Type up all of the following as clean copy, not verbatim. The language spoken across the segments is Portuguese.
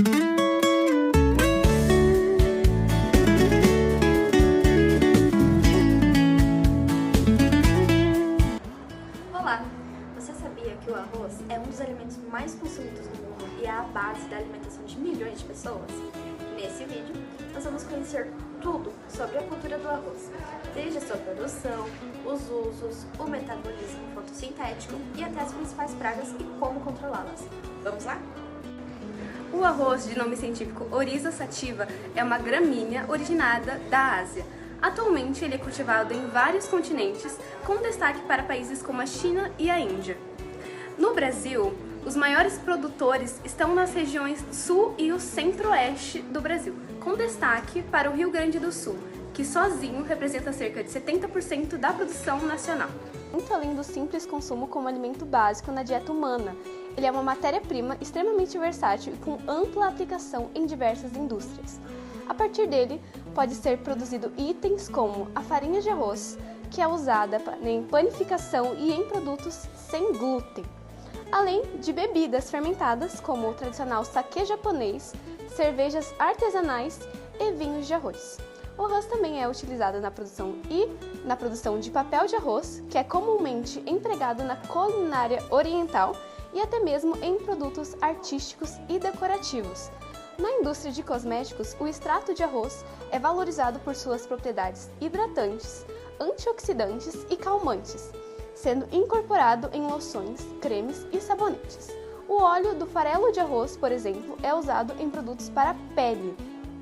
Olá! Você sabia que o arroz é um dos alimentos mais consumidos no mundo e é a base da alimentação de milhões de pessoas? Nesse vídeo, nós vamos conhecer tudo sobre a cultura do arroz, desde a sua produção, os usos, o metabolismo fotossintético e até as principais pragas e como controlá-las. Vamos lá? O arroz, de nome científico Oryza sativa, é uma gramínea originada da Ásia. Atualmente, ele é cultivado em vários continentes, com destaque para países como a China e a Índia. No Brasil, os maiores produtores estão nas regiões sul e o centro-oeste do Brasil, com destaque para o Rio Grande do Sul, que sozinho representa cerca de 70% da produção nacional. Muito além do simples consumo como alimento básico na dieta humana, ele é uma matéria-prima extremamente versátil e com ampla aplicação em diversas indústrias. A partir dele, pode ser produzido itens como a farinha de arroz, que é usada em panificação e em produtos sem glúten, além de bebidas fermentadas como o tradicional saquê japonês, cervejas artesanais e vinhos de arroz. O arroz também é utilizado na produção de papel de arroz, que é comumente empregado na culinária oriental e até mesmo em produtos artísticos e decorativos. Na indústria de cosméticos, o extrato de arroz é valorizado por suas propriedades hidratantes, antioxidantes e calmantes, sendo incorporado em loções, cremes e sabonetes. O óleo do farelo de arroz, por exemplo, é usado em produtos para pele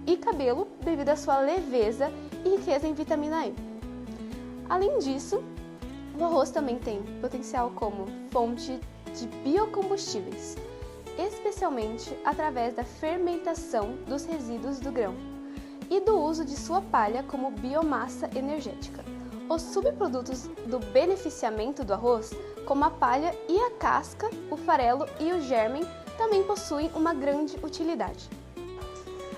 e cabelo devido à sua leveza e riqueza em vitamina E. Além disso, o arroz também tem potencial como fonte de biocombustíveis, especialmente através da fermentação dos resíduos do grão e do uso de sua palha como biomassa energética. Os subprodutos do beneficiamento do arroz, como a palha e a casca, o farelo e o germen, também possuem uma grande utilidade.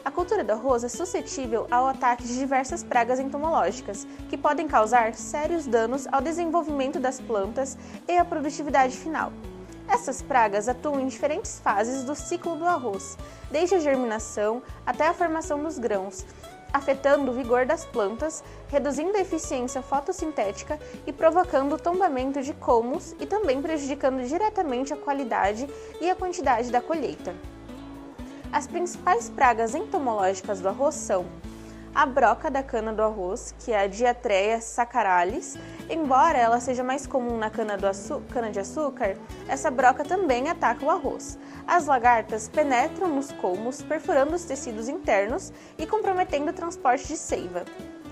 A cultura do arroz é suscetível ao ataque de diversas pragas entomológicas, que podem causar sérios danos ao desenvolvimento das plantas e à produtividade final. Essas pragas atuam em diferentes fases do ciclo do arroz, desde a germinação até a formação dos grãos, afetando o vigor das plantas, reduzindo a eficiência fotossintética e provocando o tombamento de colmos e também prejudicando diretamente a qualidade e a quantidade da colheita. As principais pragas entomológicas do arroz são a broca da cana do arroz, que é a Diatreia saccharalis. Embora ela seja mais comum na cana-de-açúcar, essa broca também ataca o arroz. As lagartas penetram nos colmos, perfurando os tecidos internos e comprometendo o transporte de seiva.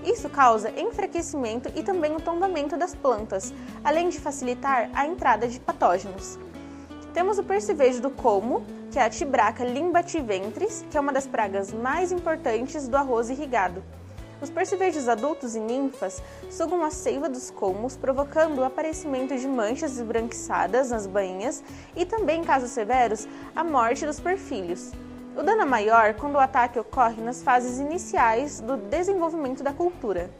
Isso causa enfraquecimento e também o tombamento das plantas, além de facilitar a entrada de patógenos. Temos o percevejo do colmo, que é a Tibraca limbativentris, que é uma das pragas mais importantes do arroz irrigado. Os percevejos adultos e ninfas sugam a seiva dos colmos, provocando o aparecimento de manchas esbranquiçadas nas bainhas e também, em casos severos, a morte dos perfilhos. O dano é maior quando o ataque ocorre nas fases iniciais do desenvolvimento da cultura.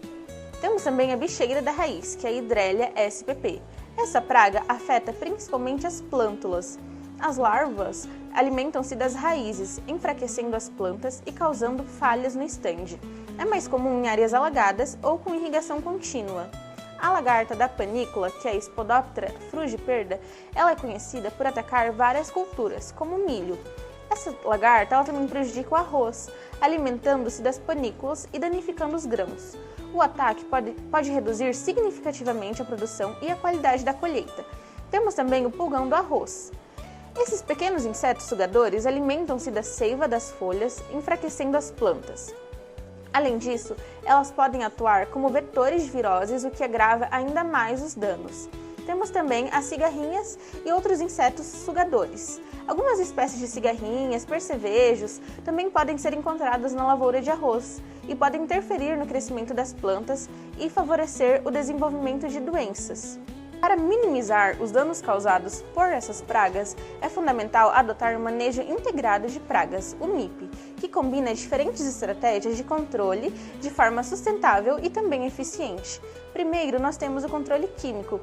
Temos também a bicheira da raiz, que é a Hydrelia spp. Essa praga afeta principalmente as plântulas. As larvas alimentam-se das raízes, enfraquecendo as plantas e causando falhas no estande. É mais comum em áreas alagadas ou com irrigação contínua. A lagarta da panícula, que é a Spodoptera frugiperda, ela é conhecida por atacar várias culturas, como o milho. Essa lagarta ela também prejudica o arroz, alimentando-se das panículas e danificando os grãos. O ataque pode reduzir significativamente a produção e a qualidade da colheita. Temos também o pulgão do arroz. Esses pequenos insetos sugadores alimentam-se da seiva das folhas, enfraquecendo as plantas. Além disso, elas podem atuar como vetores de viroses, o que agrava ainda mais os danos. Temos também as cigarrinhas e outros insetos sugadores. Algumas espécies de cigarrinhas, percevejos, também podem ser encontradas na lavoura de arroz e podem interferir no crescimento das plantas e favorecer o desenvolvimento de doenças. Para minimizar os danos causados por essas pragas, é fundamental adotar um manejo integrado de pragas, o MIP, que combina diferentes estratégias de controle de forma sustentável e também eficiente. Primeiro, nós temos o controle químico,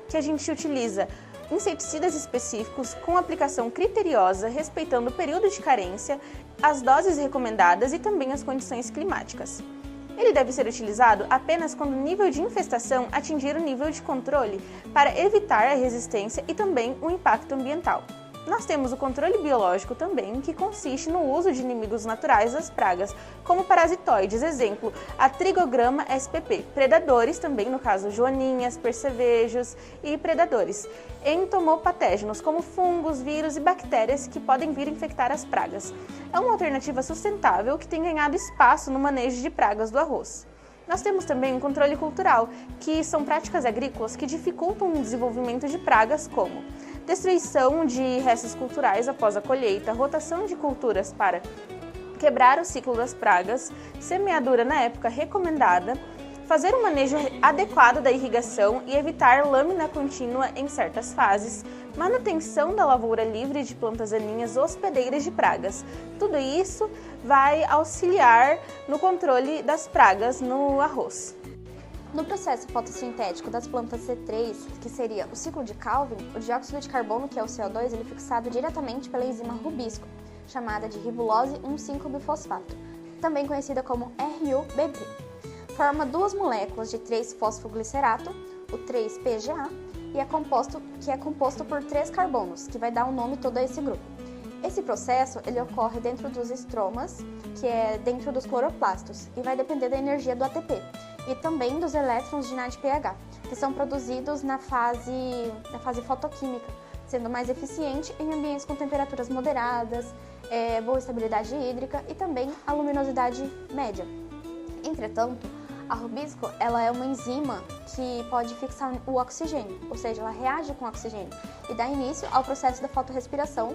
que a gente utiliza inseticidas específicos com aplicação criteriosa, respeitando o período de carência, as doses recomendadas e também as condições climáticas. Ele deve ser utilizado apenas quando o nível de infestação atingir o nível de controle para evitar a resistência e também o impacto ambiental. Nós temos o controle biológico também, que consiste no uso de inimigos naturais das pragas, como parasitoides, exemplo, a Trigograma spp, predadores também, no caso, joaninhas, percevejos e predadores, entomopatógenos, como fungos, vírus e bactérias que podem vir infectar as pragas. É uma alternativa sustentável que tem ganhado espaço no manejo de pragas do arroz. Nós temos também um controle cultural, que são práticas agrícolas que dificultam o desenvolvimento de pragas como destruição de restos culturais após a colheita, rotação de culturas para quebrar o ciclo das pragas, semeadura na época recomendada, fazer um manejo adequado da irrigação e evitar lâmina contínua em certas fases, manutenção da lavoura livre de plantas daninhas hospedeiras de pragas. Tudo isso vai auxiliar no controle das pragas no arroz. No processo fotossintético das plantas C3, que seria o ciclo de Calvin, o dióxido de carbono, que é o CO2, ele é fixado diretamente pela enzima rubisco, chamada de ribulose 1,5-bifosfato, também conhecida como RuBB. Forma duas moléculas de 3-fosfoglicerato, o 3-PGA, que é composto por 3 carbonos, que vai dar o nome todo a esse grupo. Esse processo ele ocorre dentro dos estromas, que é dentro dos cloroplastos, e vai depender da energia do ATP, e também dos elétrons de NADPH, que são produzidos na fase fotoquímica, sendo mais eficiente em ambientes com temperaturas moderadas, boa estabilidade hídrica e também a luminosidade média. Entretanto, a rubisco ela é uma enzima que pode fixar o oxigênio, ou seja, ela reage com o oxigênio e dá início ao processo da fotorrespiração,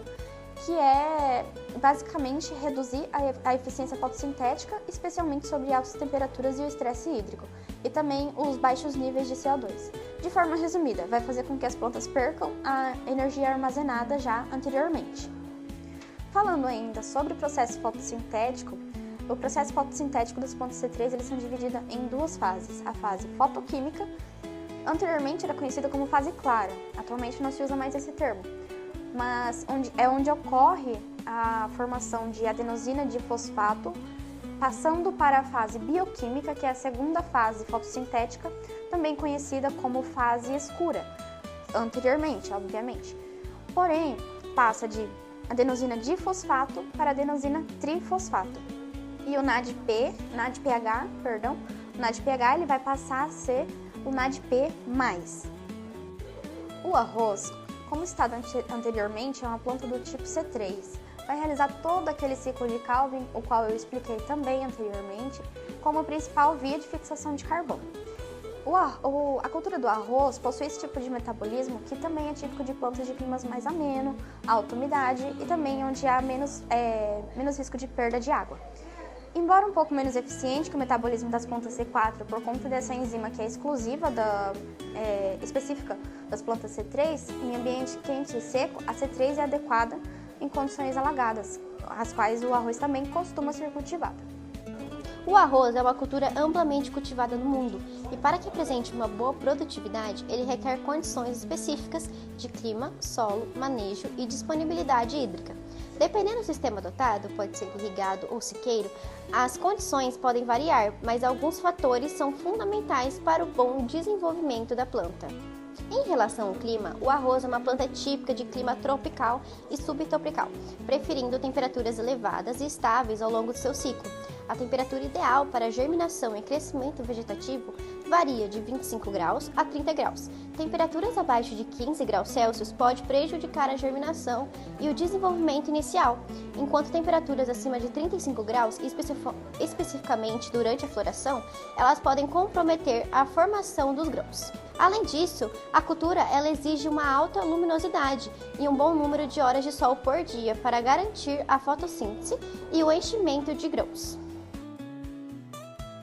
que é basicamente reduzir a eficiência fotossintética, especialmente sobre altas temperaturas e o estresse hídrico, e também os baixos níveis de CO2. De forma resumida, vai fazer com que as plantas percam a energia armazenada já anteriormente. Falando ainda sobre o processo fotossintético, o processo fotossintético das plantas C3 eles são divididos em duas fases. A fase fotoquímica, anteriormente era conhecida como fase clara, atualmente não se usa mais esse termo, mas onde ocorre a formação de adenosina difosfato, passando para a fase bioquímica, que é a segunda fase fotossintética, também conhecida como fase escura, anteriormente, obviamente. Porém, passa de adenosina difosfato para adenosina trifosfato. E o NADPH ele vai passar a ser o NADP+. O arroz, como citado anteriormente, é uma planta do tipo C3. Vai realizar todo aquele ciclo de Calvin, o qual eu expliquei também anteriormente, como principal via de fixação de carbono. A cultura do arroz possui esse tipo de metabolismo que também é típico de plantas de climas mais ameno, alta umidade e também onde há menos risco de perda de água. Embora um pouco menos eficiente que o metabolismo das plantas C4 por conta dessa enzima que é exclusiva específica das plantas C3, em ambiente quente e seco, a C3 é adequada em condições alagadas, as quais o arroz também costuma ser cultivado. O arroz é uma cultura amplamente cultivada no mundo e para que apresente uma boa produtividade, ele requer condições específicas de clima, solo, manejo e disponibilidade hídrica. Dependendo do sistema adotado, pode ser irrigado ou sequeiro, as condições podem variar, mas alguns fatores são fundamentais para o bom desenvolvimento da planta. Em relação ao clima, o arroz é uma planta típica de clima tropical e subtropical, preferindo temperaturas elevadas e estáveis ao longo do seu ciclo. A temperatura ideal para germinação e crescimento vegetativo varia de 25 graus a 30 graus. Temperaturas abaixo de 15 graus Celsius pode prejudicar a germinação e o desenvolvimento inicial, enquanto temperaturas acima de 35 graus, especificamente durante a floração, elas podem comprometer a formação dos grãos. Além disso, a cultura ela exige uma alta luminosidade e um bom número de horas de sol por dia para garantir a fotossíntese e o enchimento de grãos.